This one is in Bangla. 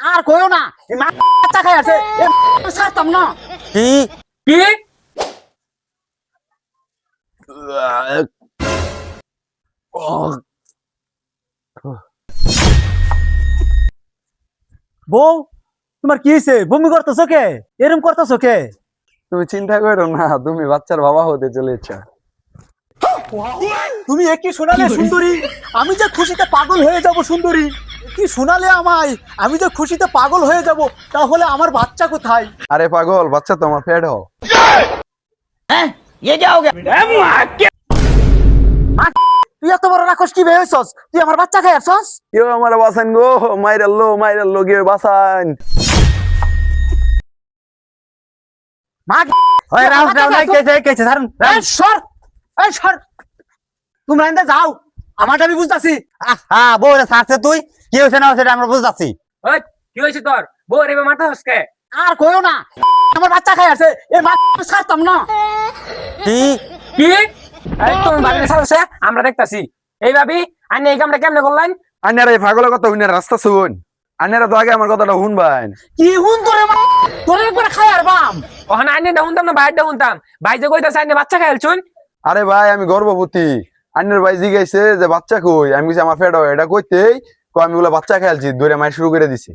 আর কইও না এই বাচ্চা খাই আছে ছাড়তাম না। কি কি বউ তোমার কি হয়েছে? বমি করতেছো কে? এরম করতেছো কে? তুমি চিন্তা করো না, তুমি বাচ্চার বাবা হতে চলেছ। তুমি একই শোনালে সুন্দরী, আমি যে খুশিতে পাগল হয়ে যাব। সুন্দরী কি শোনালে আমায়, আমি যে খুশিতে পাগল হয়ে যাব। তাহলে আমার বাচ্চা কোথায়? আরে পাগল, বাচ্চা তো আমার পেট হো। তুই এত বড় রাক্ষস কি বেয়েছস? তুই আমার বাচ্চা খাই আসছস? কেউ আমার বাসান গো, মাইরাল্লো গিয়ে বাসান। মা ওই রাউস রাউ নাই কেছে ছাড়ুন। এই সর, এই সর, তোমরা এনতে যাও, আমারটা আমি বুঝতাছি। হ্যাঁ বউরে ছাড়ছে তুই, কি হয়েছে না সেটা আমরা বুঝতাছি। ওই কি হইছে তোর বউ রে মাথা হসকে আর কইও না, আমার বাচ্চা খাই আছে। এই মা ছাড়তাম না। কি কি এই তুমি বাড়ি ছাড়ছে আমরা দেখতাছি। এই ভাবি আইনে এই কামটা কেমনে করলেন? আন্যারা এই পাগলের কথা শুনে রাস্তা শুন। আন্যারা তো আগে আমার কথাটা শুনবেন। কি হুন তোরে মা, তোরে একবার খাই আর বাম। ওখানে আইনে শুনতাম না বাইরে শুনতাম। ভাই যে কইতাছে আইনে বাচ্চা খাইলছুন। আরে ভাই আমি গর্ভবতী। আন্যের ভাই জিগাইছে যে বাচ্চা কই, আমি কইছি আমার পেট হয়। এটা কইতেই আমি বলে বাচ্চা খেলছি, ধরে মায়ের শুরু করে দিছি।